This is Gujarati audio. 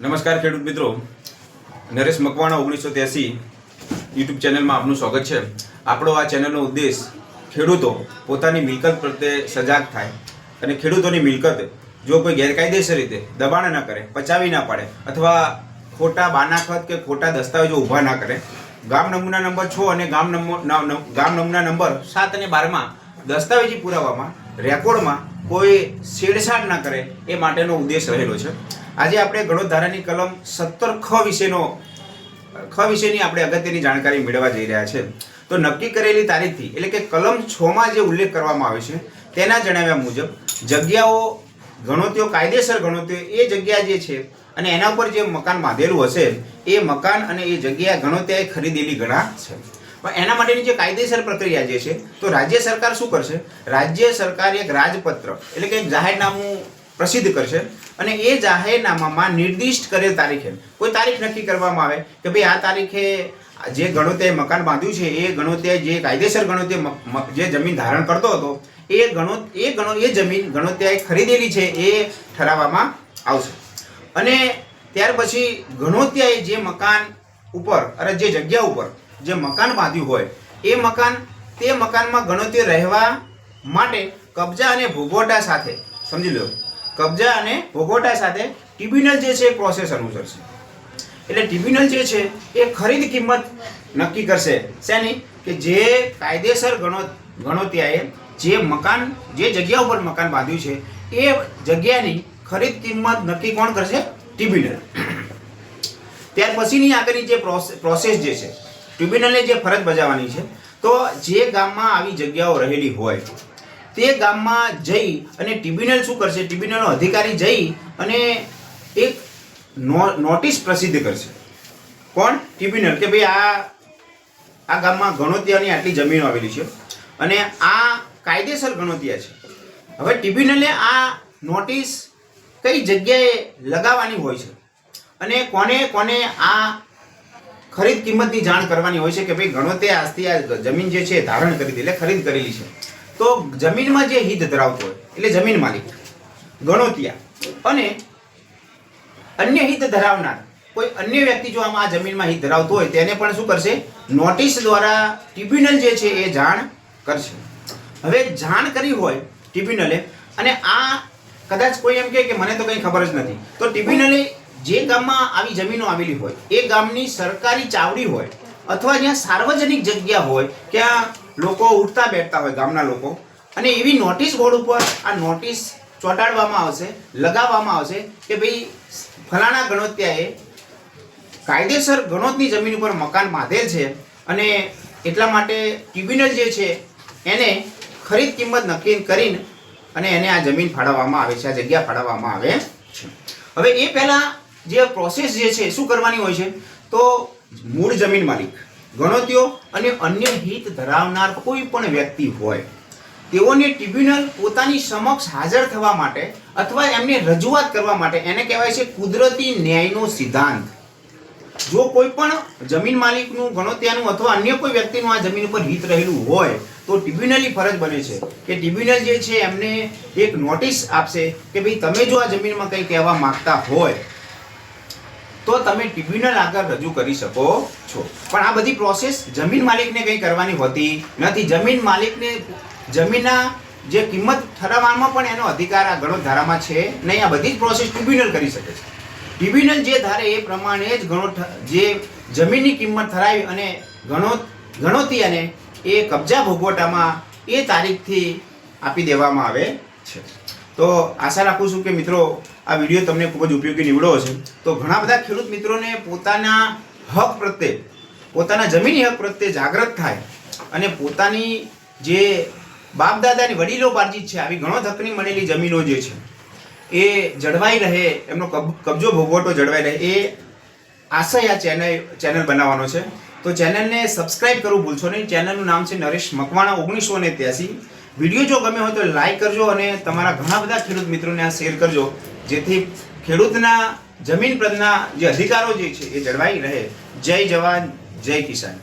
નમસ્કાર ખેડૂત મિત્રો, નરેશ મકવાણા 1983 યુટ્યુબ ચેનલમાં આપનું સ્વાગત છે. આપણો આ ચેનલનો ઉદ્દેશ ખેડૂતો પોતાની મિલકત પ્રત્યે સજાગ થાય અને ખેડૂતોની મિલકત જો કોઈ ગેરકાયદેસર રીતે દબાણ ન કરે, પચાવી ના પાડે અથવા ખોટા બાનાખત કે ખોટા દસ્તાવેજો ઊભા ના કરે. ગામ નમૂના નંબર 6 અને ગામ નમૂના નંબર 7 અને 12માં દસ્તાવેજી પુરાવામાં રેકોર્ડમાં કોઈ છેડછાડ ના કરે એ માટેનો ઉદ્દેશ રહેલો છે. આજે આપણે ગણોત ધારાની કલમ 17 ખ વિશેની આપણે અગત્યની જાણકારી મેળવવા જઈ રહ્યા છે. તો નક્કી કરેલી તારીખથી એટલે કે કલમ 6માં જે ઉલ્લેખ કરવામાં આવે છે તેના જણાવ્યા મુજબ જગ્યાઓ ગણોતીઓ કાયદેસર ગણોતીઓ એ જગ્યા જે છે અને એના ઉપર જે મકાન બાંધેલું હશે એ મકાન અને એ જગ્યા ગણોતિયાએ ખરીદેલી ગણાશે. પણ એના માટેની જે કાયદેસર પ્રક્રિયા જે છે તો રાજ્ય સરકાર શું કરશે? રાજ્ય સરકાર એક રાજપત્ર એટલે કે જાહેરનામું પ્રસિદ્ધ કરશે અને એ જાહેરનામામાં નિર્દિષ્ટ કરેલ તારીખે કોઈ તારીખ નક્કી કરવામાં આવે કે ભાઈ આ તારીખે જે ગણોતિયાએ મકાન બાંધ્યું છે એ ગણોતિયાએ જે કાયદેસર ગણોતિયા જે જમીન ધારણ કરતો હતો એ જમીન ગણોતિયાએ ખરીદેલી છે એ ઠરાવવામાં આવશે. અને ત્યાર પછી ગણોતિયાએ જે મકાન ઉપર અને જે જગ્યા ઉપર જે મકાન બાંધ્યું હોય એ તે મકાનમાં ગણોતિયો રહેવા માટે કબજા અને ભોગવટા સાથે સમજી લો કબજા અને ભોગવટા સાથે ટ્રિબ્યુનલ જે છે એ પ્રોસેસ અનુસરશે. એટલે ટ્રિબ્યુનલ જે છે એ ખરીદ કિંમત નક્કી કરશે. શેની? કે જે કાયદેસર ગણોતિયાએ જે જગ્યા ઉપર મકાન બાંધ્યું છે એ જગ્યાની ખરીદ કિંમત નક્કી કોણ કરશે? ટ્રિબ્યુનલ. ત્યાર પછીની આગળની જે પ્રોસેસ જે છે ટ્રિબ્યુનલે જે ફરજ બજાવવાની છે તો જે ગામમાં આવી જગ્યાઓ રહેલી હોય તે ગામમાં જઈ અને ટ્રિબ્યુનલ શું કરશે? ટ્રિબ્યુનલનો અધિકારી જઈ અને એક નોટિસ પ્રસિદ્ધ કરશે. કોણ? ટ્રિબ્યુનલ. કે ભાઈ આ ગામમાં ગણોતિયાની આટલી જમીનો આવેલી છે અને આ કાયદેસર ગણોતિયા છે. હવે ટ્રિબ્યુનલે આ નોટિસ કઈ જગ્યાએ લગાવવાની હોય છે અને કોને આ ખરીદ કિંમતની જાણ કરવાની હોય છે કે ભાઈ ગણોતિયા આજથી આ જમીન જે છે ધારણ કરી એટલે ખરીદ કરેલી છે. તો જમીનમાં જે હિત ધરાવતો હોય એટલે જમીન માલિક, ગણોતિયા અને અન્ય હિત ધરાવનાર કોઈ અન્ય વ્યક્તિ જો આમાં આ જમીનમાં હિત ધરાવતો હોય તેને પણ શું કરશે? નોટિસ દ્વારા ટ્રિબ્યુનલ જે છે એ જાણ કરશે. હવે જાણ કરી હોય ટ્રિબ્યુનલે અને આ કદાચ કોઈ એમ કે મને તો કંઈ ખબર જ નથી, તો ટ્રિબ્યુનલે જે ગામમાં આવી જમીનો આવેલી હોય એ ગામની સરકારી ચાવડી હોય અથવા જ્યાં સાર્વજનિક જગ્યા હોય ત્યાં લોકો ઉઠતા બેઠતા હોય ગામના લોકો, અને એવી નોટિસ બોર્ડ ઉપર આ નોટિસ ચોંટાડવામાં આવશે, લગાવવામાં આવશે કે ભાઈ ફલાણા ગણોતિયાએ કાયદેસર ગણોતની જમીન ઉપર મકાન બાંધેલ છે અને એટલા માટે ટ્રિબ્યુનલ જે છે એને ખરીદ કિંમત નક્કી કરીને અને એને આ જમીન ફાળવવામાં આવે છે, આ જગ્યા ફાળવવામાં આવે છે. હવે એ પહેલા જે પ્રોસેસ જે છે શું કરવાની હોય છે? તો મૂળ જમીન માલિક, ગણોતિયો અને અન્ય હિત ધરાવનાર કોઈ પણ વ્યક્તિ હોય તેઓને ટ્રિબ્યુનલ પોતાની સમક્ષ હાજર થવા માટે અથવા એમને રજૂઆત કરવા માટે, એને કહેવાય છે કુદરતી ન્યાયનો સિદ્ધાંત. જો કોઈ પણ જમીન માલિકનું, ગણોતિયાનું અથવા અન્ય કોઈ વ્યક્તિનું આ જમીન ઉપર હિત રહેલું હોય તો ટ્રિબ્યુનલની ફરજ બને છે કે ટ્રિબ્યુનલ જે છે એમને એક નોટિસ આપશે કે ભાઈ તમે જો આ જમીનમાં કંઈ કહેવા માંગતા હોય તો તમે ટ્રિબ્યુનલ આગળ રજૂ કરી શકો છો. પણ આ બધી પ્રોસેસ જમીન માલિકને કંઈ કરવાની હોતી નથી. જમીન માલિકને જમીનના જે કિંમત ઠરાવવામાં પણ એનો અધિકાર આ ગણોત ધારામાં છે નહીં. આ બધી જ પ્રોસેસ ટ્રિબ્યુનલ કરી શકે છે. ટ્રિબ્યુનલ જે ધારે એ પ્રમાણે જ જે જમીનની કિંમત ઠરાવી અને ગણોતિયાને એ કબજા ભોગવટામાં એ તારીખથી આપી દેવામાં આવે છે. તો આશા રાખું છું કે મિત્રો આ વિડીયો તમને ખૂબ જ ઉપયોગી નીવડ્યો હશે. તો ઘણા બધા ખેડૂત મિત્રોને પોતાના હક પ્રત્યે, પોતાના જમીની હક પ્રત્યે જાગૃત થાય અને પોતાની જે બાપ દાદાની વડીલો પાર્જિત છે આવી ગણોત હકની મળેલી જમીનો જે છે એ જળવાઈ રહે, એમનો કબજો ભોગવટો જળવાઈ રહે એ આશય આ ચેનલ બનાવવાનો છે. તો ચેનલને સબસ્ક્રાઇબ કરવું ભૂલશો નહીં. ચેનલનું નામ છે નરેશ મકવાણા 1983. વિડીયો જો ગમે હોય તો લાઈક કરજો અને તમારા ઘણા બધા ખેડૂત મિત્રોને આ શેર કરજો, જેથી ખેડૂતના જમીન પરના જે અધિકારો જે છે એ જળવાઈ રહે. જય જવાન, જય કિસાન.